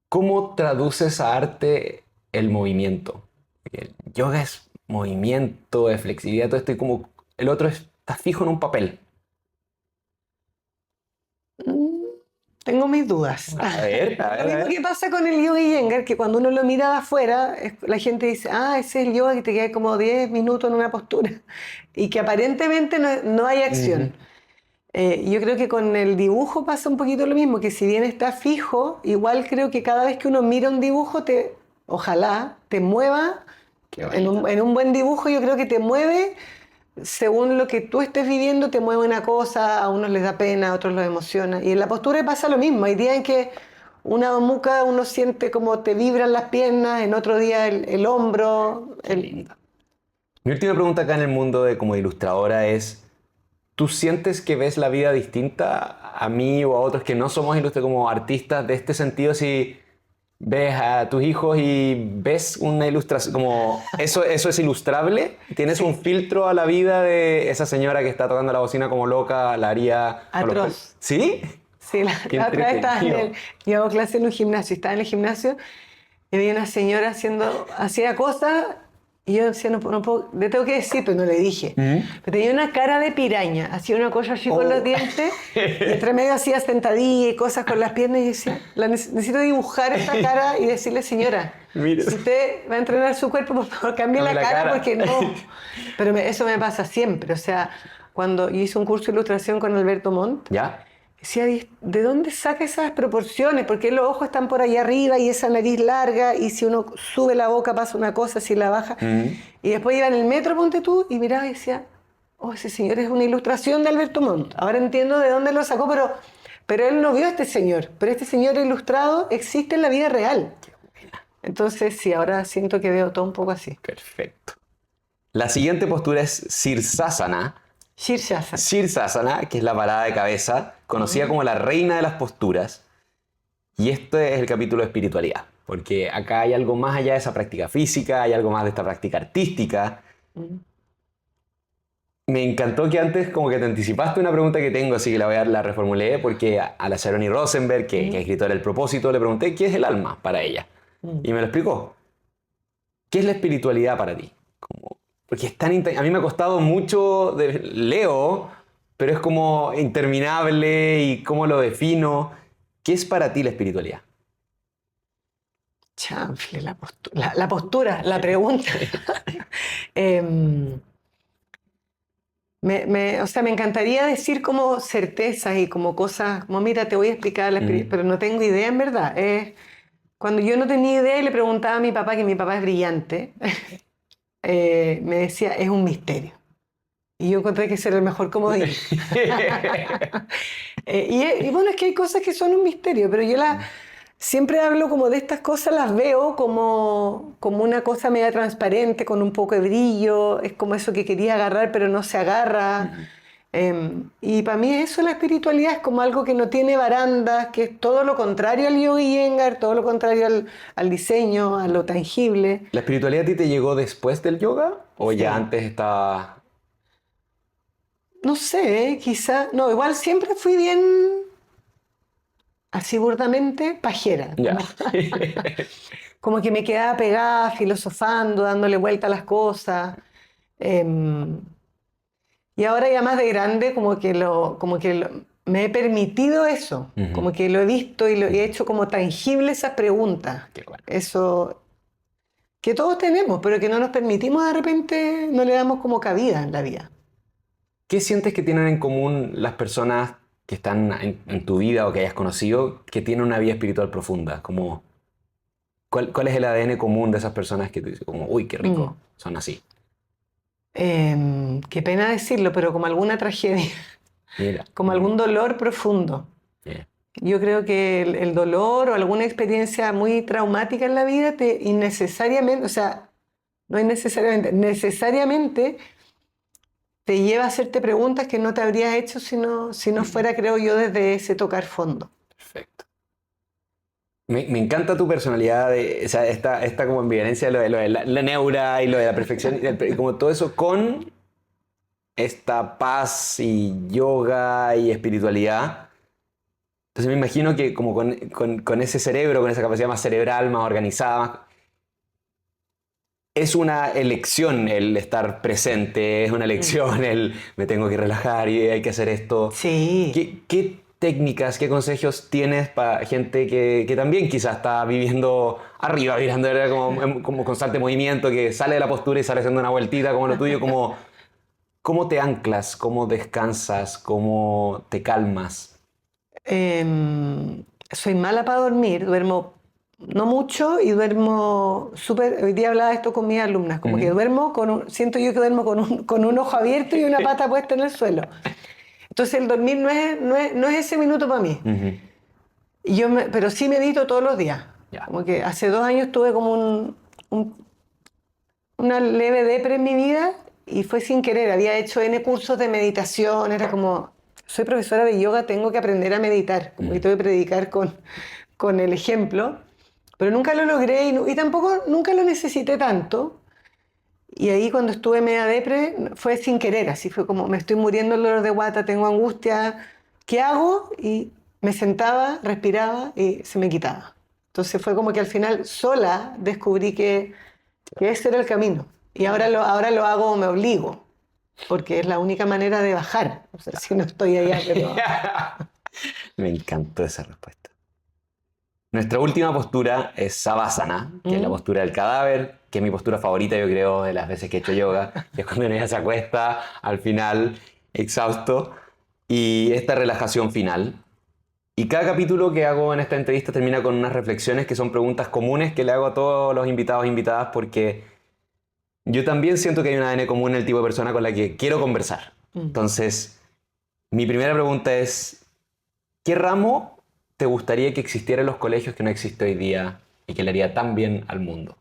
¿Cómo traduces a arte el movimiento? El yoga es movimiento, es flexibilidad, todo esto, y como el otro está fijo en un papel. Mm, Tengo mis dudas. A ver, a ver, Lo a mismo ver. que pasa con el yoga Iyengar, que cuando uno lo mira de afuera, la gente dice, ah, ese es el yoga que te queda como 10 minutos en una postura y que aparentemente no hay acción. Yo creo que con el dibujo pasa un poquito lo mismo, que si bien está fijo, igual creo que cada vez que uno mira un dibujo, ojalá te mueva, Qué en un buen dibujo yo creo que te mueve, según lo que tú estés viviendo, te mueve una cosa, a unos les da pena, a otros los emociona. Y en la postura pasa lo mismo, hay días en que una muca uno siente como te vibran las piernas, en otro día el hombro. lindo. Mi última pregunta acá en el mundo de como ilustradora es, ¿tú sientes que ves la vida distinta a mí o a otros que no somos como artistas de este sentido? Si ves a tus hijos y ves una ilustración, como eso es ilustrable, ¿tienes un filtro a la vida de esa señora que está tocando la bocina como loca, la haría con los Atroz. ¿Sí? Sí, Qué la otra vez entretenido. yo hago clase en un gimnasio, estaba en el gimnasio y había una señora hacía cosas y yo decía, no puedo, le tengo que decir, pero no le dije. Pero tenía una cara de piraña, hacía una cosa así con los dientes y entre medio hacía sentadillas y cosas con las piernas y decía, necesito dibujar esta cara y decirle, señora, Mira. si usted va a entrenar su cuerpo, por favor, cambie la cara porque no. Pero eso me pasa siempre, o sea, cuando yo hice un curso de ilustración con Alberto Montt, ¿Ya? decía, ¿de dónde saca esas proporciones? Porque los ojos están por allá arriba y esa nariz larga y si uno sube la boca pasa una cosa, si la baja. Y después iba en el metro, ponte tú, y miraba y decía, oh, ese señor es una ilustración de Alberto Montt. Ahora entiendo de dónde lo sacó, pero él no vio a este señor. Pero este señor ilustrado existe en la vida real. Entonces, sí, ahora siento que veo todo un poco así. Perfecto. La siguiente postura es Sirsasana. Shirshasana. Sirsasana, que es la parada de cabeza, conocida como la reina de las posturas. Y este es el capítulo de espiritualidad, porque acá hay algo más allá de esa práctica física, hay algo más de esta práctica artística. Me encantó que antes como que te anticipaste una pregunta que tengo, así que la reformulé, porque a la Sharon Rosenberg, que es escritora del propósito, le pregunté qué es el alma para ella. Y me lo explicó. ¿Qué es la espiritualidad para ti? Porque es tan a mí me ha costado mucho, leo, pero es como interminable y cómo lo defino. ¿Qué es para ti la espiritualidad? Chanfle, la postura, la pregunta. O sea, me encantaría decir como certezas y como cosas, como mira, te voy a explicar, pero no tengo idea en verdad. Cuando yo no tenía idea y le preguntaba a mi papá, que mi papá es brillante, me decía, es un misterio. Y yo encontré que ese era el mejor comodín. Y bueno, es que hay cosas que son un misterio, pero yo siempre hablo como de estas cosas, las veo como una cosa media transparente, con un poco de brillo, es como eso que quería agarrar pero no se agarra. Y para mí eso, la espiritualidad, es como algo que no tiene barandas, que es todo lo contrario al yoga y Iyengar, todo lo contrario al diseño, a lo tangible. ¿La espiritualidad a ti te llegó después del yoga? ¿O ya Sí. antes estaba...? No sé, quizá, no, igual siempre fui bien, así burdamente, pajera. Ya. Como que me quedaba pegada, filosofando, dándole vuelta a las cosas. Em, y ahora ya más de grande, me he permitido eso. Ujú. Como que lo he visto y lo he hecho como tangible esas preguntas. Qué bueno. Eso que todos tenemos, pero que no nos permitimos de repente, no le damos como cabida en la vida. ¿Qué sientes que tienen en común las personas que están en tu vida o que hayas conocido que tienen una vida espiritual profunda? Como, ¿cuál es el ADN común de esas personas que tú dices, como, uy, qué rico, son así? Qué pena decirlo, pero como alguna tragedia, Mira. como algún dolor profundo. Yeah. Yo creo que el dolor o alguna experiencia muy traumática en la vida innecesariamente, o sea, no necesariamente te lleva a hacerte preguntas que no te habrías hecho si no fuera, creo yo, desde ese tocar fondo. Perfecto. Me encanta tu personalidad, o sea, esta como ambivalencia de lo de la neura y lo de la perfección, y como todo eso con esta paz y yoga y espiritualidad. Entonces me imagino que como con ese cerebro, con esa capacidad más cerebral, más organizada, es una elección el estar presente, es una elección el me tengo que relajar y hay que hacer esto. Sí. ¿Qué técnicas, qué consejos tienes para gente que también quizás está viviendo arriba, mirando como constante movimiento, que sale de la postura y sale haciendo una vueltita como lo tuyo? ¿Cómo te anclas? ¿Cómo descansas? ¿Cómo te calmas? Soy mala para dormir, duermo no mucho y duermo súper. Hoy día hablaba de esto con mis alumnas, como que duermo siento yo que duermo con un ojo abierto y una pata puesta en el suelo. Entonces el dormir no es ese minuto para mí. Ujú. Pero sí medito todos los días. Ya. Como que hace 2 años tuve como una leve depre en mi vida y fue sin querer. Había hecho N cursos de meditación, era como, soy profesora de yoga, tengo que aprender a meditar, como que tengo que predicar con el ejemplo, pero nunca lo logré y tampoco nunca lo necesité tanto. Y ahí cuando estuve media depre fue sin querer, así fue como me estoy muriendo el dolor de guata, tengo angustia, ¿qué hago? Y me sentaba, respiraba y se me quitaba. Entonces fue como que al final sola descubrí que ese era el camino. Y ahora lo hago, me obligo, porque es la única manera de bajar. O sea, si no estoy allá, pero... Me encantó esa respuesta. Nuestra última postura es Savasana, que es la postura del cadáver, que es mi postura favorita, yo creo, de las veces que he hecho yoga, que es cuando uno ya se acuesta al final, exhausto, y esta relajación final. Y cada capítulo que hago en esta entrevista termina con unas reflexiones que son preguntas comunes que le hago a todos los invitados e invitadas, porque yo también siento que hay un ADN común en el tipo de persona con la que quiero conversar. Entonces, mi primera pregunta es, ¿qué ramo te gustaría que existiera en los colegios que no existe hoy día y que le haría tan bien al mundo?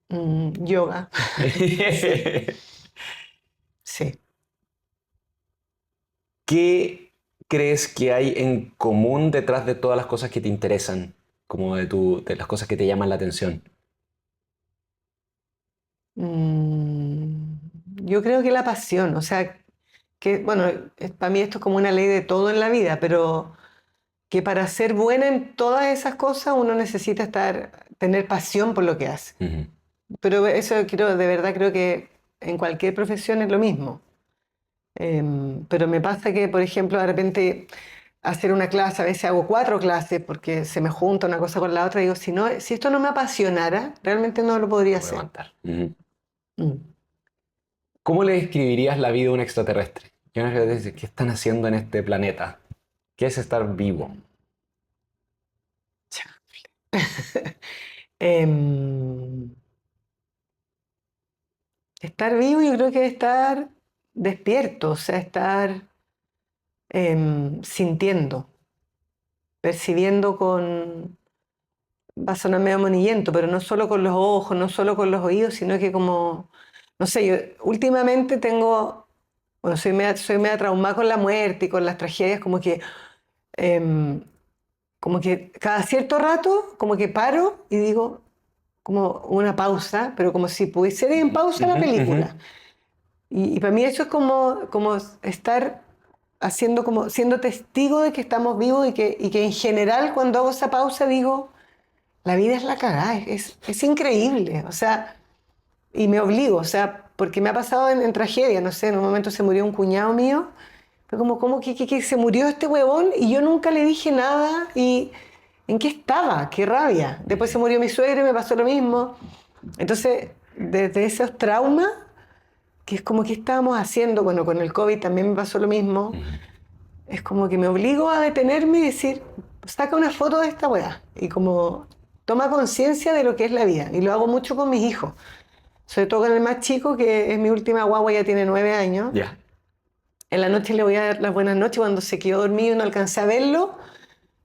Yoga. Sí. ¿Qué crees que hay en común detrás de todas las cosas que te interesan? Como de las cosas que te llaman la atención. Yo creo que la pasión, o sea, que, bueno, para mí esto es como una ley de todo en la vida, pero que para ser buena en todas esas cosas uno necesita tener pasión por lo que hace. Ujú. Pero eso de verdad creo que en cualquier profesión es lo mismo. Pero me pasa que, por ejemplo, de repente hacer una clase, a veces hago 4 clases porque se me junta una cosa con la otra. Digo, si esto no me apasionara, realmente no lo podría Voy a hacer. aguantar. Ujú. Mm. ¿Cómo le describirías la vida a un extraterrestre? Y un extraterrestre dice, ¿qué están haciendo en este planeta? ¿Qué es estar vivo? Em, Estar vivo yo creo que es estar despierto, o sea, estar sintiendo, percibiendo con, va a sonar medio monillento, pero no solo con los ojos, no solo con los oídos, sino que como, no sé, yo últimamente tengo, bueno, soy media traumada con la muerte y con las tragedias, em, como que cada cierto rato, como que paro y digo, como una pausa, pero como si pudiese ir en pausa la Ujú, ujú. película. Y para mí eso es como estar haciendo como, siendo testigo de que estamos vivos y que en general cuando hago esa pausa digo, la vida es la cagada, es increíble, o sea, y me obligo, o sea, porque me ha pasado en tragedia, no sé, en un momento se murió un cuñado mío, fue como, ¿cómo que se murió este huevón y yo nunca le dije nada y ¿en qué estaba? ¡Qué rabia! Después se murió mi suegro y me pasó lo mismo. Entonces, desde esos traumas, que es como que estábamos haciendo, bueno, con el COVID también me pasó lo mismo, es como que me obligo a detenerme y decir, saca una foto de esta weá. Y como toma conciencia de lo que es la vida. Y lo hago mucho con mis hijos. Sobre todo con el más chico, que es mi última guagua, ya tiene 9 años. Ya. En la noche le voy a dar las buenas noches. Cuando se quedó dormido y no alcancé a verlo,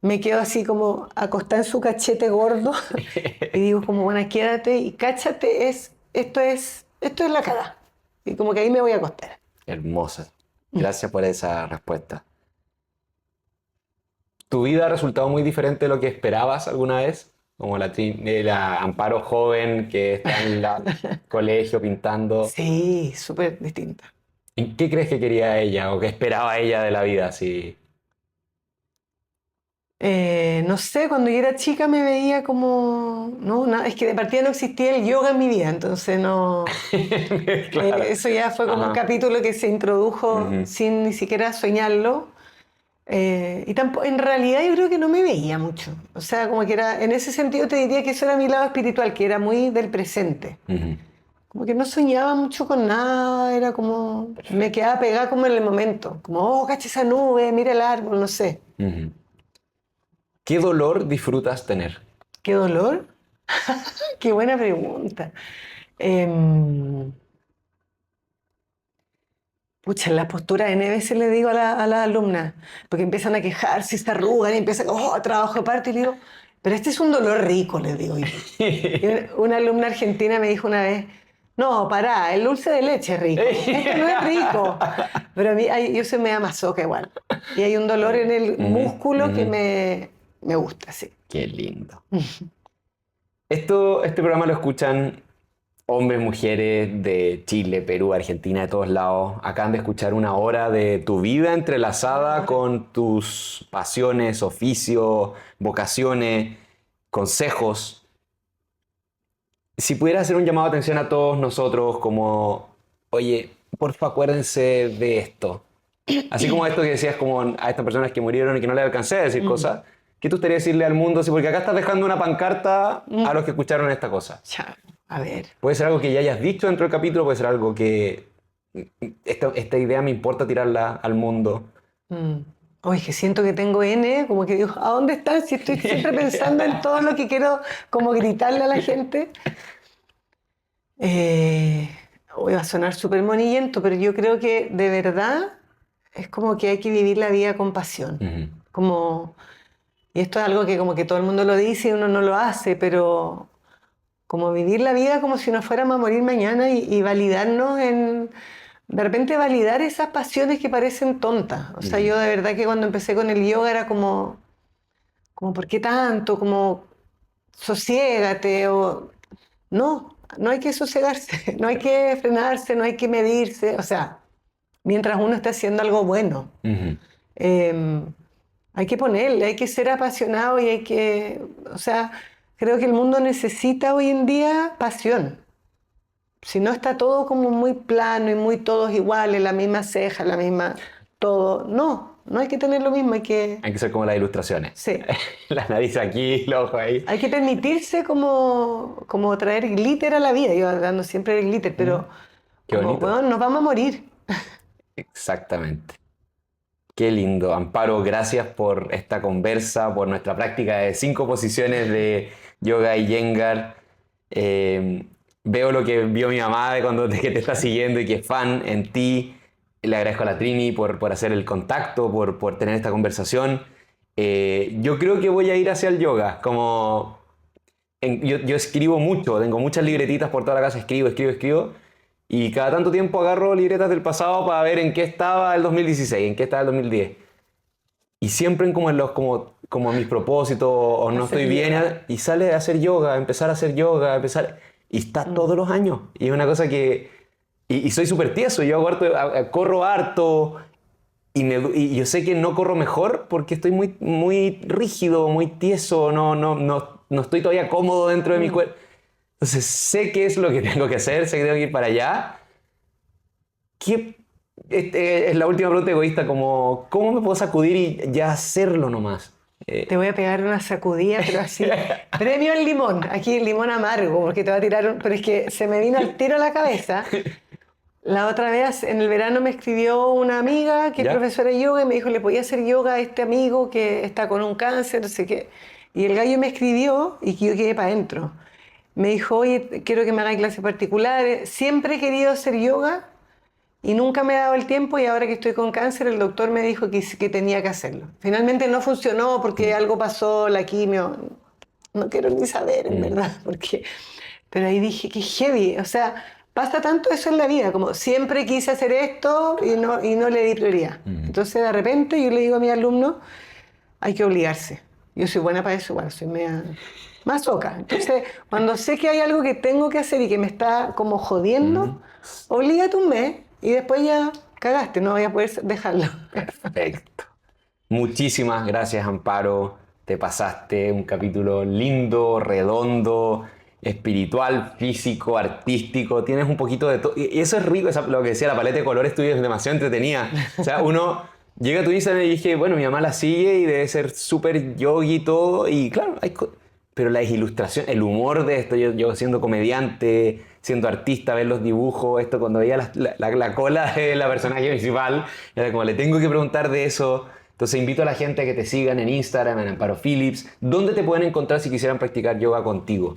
me quedo así como acostada en su cachete gordo. Y digo como, bueno, quédate y cáchate, esto es la cara. Y como que ahí me voy a acostar. Hermosa. Gracias por esa respuesta. ¿Tu vida ha resultado muy diferente de lo que esperabas alguna vez? Como la Amparo joven que está en el colegio pintando. Sí, súper distinta. ¿En qué crees que quería ella o qué esperaba ella de la vida? Sí. No sé, cuando yo era chica me veía como... No, es que de partida no existía el yoga en mi vida, entonces no... Claro. Eso ya fue como un Ajá. capítulo que se introdujo Ujú. sin ni siquiera soñarlo. Y tampoco, en realidad yo creo que no me veía mucho. O sea, como que era... En ese sentido te diría que eso era mi lado espiritual, que era muy del presente. Ujú. Como que no soñaba mucho con nada, era como... Me Perfecto. quedaba pegada como en el momento. Como, oh, cacha esa nube, mira el árbol, no sé. Ujú. ¿Qué dolor disfrutas tener? ¿Qué dolor? Qué buena pregunta. Em, Pucha, en la postura N veces le digo a las alumnas, porque empiezan a quejarse, se arrugan y empiezan, oh, trabajo de parto, y le digo, pero este es un dolor rico, les digo yo. Y una alumna argentina me dijo una vez, no, pará, el dulce de leche es rico, esto no es rico. Pero a mí, yo soy media masoca igual. Y hay un dolor en el Ujú, músculo que ujú. me gusta, sí. Qué lindo. Este programa lo escuchan hombres, mujeres de Chile, Perú, Argentina, de todos lados. Acaban de escuchar una hora de tu vida entrelazada con tus pasiones, oficios, vocaciones, consejos. Si pudieras hacer un llamado de atención a todos nosotros como, oye, porfa, acuérdense de esto. Así como esto que decías como a estas personas que murieron y que no les alcancé a decir Mm, cosas, ¿qué te gustaría decirle al mundo? Sí, porque acá estás dejando una pancarta a mm. los que escucharon esta cosa. Ya, a ver. Puede ser algo que ya hayas dicho dentro del capítulo, puede ser algo que esta idea me importa tirarla al mundo. Mm. Oye, que siento que tengo N, como que digo, ¿a dónde estás? Si estoy siempre pensando en todo lo que quiero como gritarle a la gente. Eh, Hoy va a sonar súper monillento, pero yo creo que de verdad es como que hay que vivir la vida con pasión. Ujú, Como, y esto es algo que como que todo el mundo lo dice y uno no lo hace, pero como vivir la vida como si nos fuéramos a morir mañana y validarnos en, de repente validar esas pasiones que parecen tontas. O sea, ujú. yo de verdad que cuando empecé con el yoga era como ¿por qué tanto? Como sosiégate o no, no hay que sosegarse, no hay que frenarse, no hay que medirse. O sea, mientras uno esté haciendo algo bueno. Ujú. Eh, Hay que ponerle, hay que ser apasionado y hay que, o sea, creo que el mundo necesita hoy en día pasión. Si no está todo como muy plano y muy todos iguales, la misma ceja, la misma... todo. No hay que tener lo mismo, Hay que ser como las ilustraciones. Sí. La nariz aquí, los ojos ahí. Hay que permitirse como traer glitter a la vida. Yo hablando siempre de glitter, pero Qué como, bonito. bueno, nos vamos a morir. Exactamente. Qué lindo. Amparo, gracias por esta conversa, por nuestra práctica de 5 posiciones de yoga y Iyengar. Veo lo que vio mi mamá de cuando que te está siguiendo y que es fan en ti. Le agradezco a la Trini por hacer el contacto, por tener esta conversación. Yo creo que voy a ir hacia el yoga. Yo escribo mucho, tengo muchas libretitas por toda la casa, escribo. Y cada tanto tiempo agarro libretas del pasado para ver en qué estaba el 2016, en qué estaba el 2010. Y siempre como mis propósitos, o no estoy bien, y sale a hacer yoga, empezar a hacer yoga, y está todos los años. Y es una cosa que... Y soy súper tieso, yo corro harto, y yo sé que no corro mejor porque estoy muy, muy rígido, muy tieso, no estoy todavía cómodo dentro de mi cuerpo. Entonces sé qué es lo que tengo que hacer, sé que tengo que ir para allá. Es la última pregunta egoísta, ¿cómo me puedo sacudir y ya hacerlo nomás? Te voy a pegar una sacudida, pero así. Premio al limón, aquí limón amargo, porque te va a tirar pero es que se me vino al tiro a la cabeza. La otra vez, en el verano, me escribió una amiga que es profesora de yoga y me dijo, le podía hacer yoga a este amigo que está con un cáncer, no sé qué. Y el gallo me escribió y yo quedé para adentro. Me dijo, oye, quiero que me hagas clases particulares. Siempre he querido hacer yoga y nunca me he dado el tiempo, y ahora que estoy con cáncer, el doctor me dijo que tenía que hacerlo. Finalmente no funcionó porque algo pasó, la quimio. No quiero ni saber, en verdad, porque... Pero ahí dije, qué heavy, o sea... Pasa tanto eso en la vida, como siempre quise hacer esto y no le di prioridad. Entonces, de repente, yo le digo a mis alumnos, hay que obligarse. Yo soy buena para eso, bueno, soy media masoca. Entonces, cuando sé que hay algo que tengo que hacer y que me está como jodiendo, oblígate un mes y después ya cagaste, no voy a poder dejarlo. Perfecto. Muchísimas gracias, Amparo. Te pasaste un capítulo lindo, redondo, espiritual, físico, artístico. Tienes un poquito de todo. Y eso es rico, lo que decía, la paleta de colores tuya es demasiado entretenida. O sea, uno llega a tu Instagram y dije, bueno, mi mamá la sigue y debe ser súper yogi y todo. Y claro, pero las ilustraciones, el humor de esto, yo siendo comediante, siendo artista, ver los dibujos, esto cuando veía la cola de la personaje principal, era como, le tengo que preguntar de eso. Entonces invito a la gente a que te sigan en Instagram, en Amparo Phillips. ¿Dónde te pueden encontrar si quisieran practicar yoga contigo?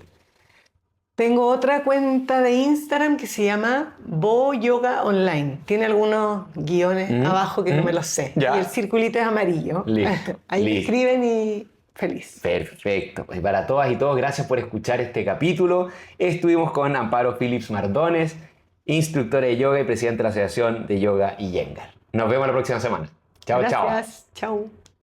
Tengo otra cuenta de Instagram que se llama Bo Yoga Online. Tiene algunos guiones abajo que no me los sé. Ya. Y el circulito es amarillo. Listo. Ahí me Listo. escriben y feliz. Perfecto. Pues para todas y todos, gracias por escuchar este capítulo. Estuvimos con Amparo Phillips Mardones, instructora de yoga y presidente de la Asociación de Yoga Iyengar. Nos vemos la próxima semana. Chao, chao. Gracias. Chao.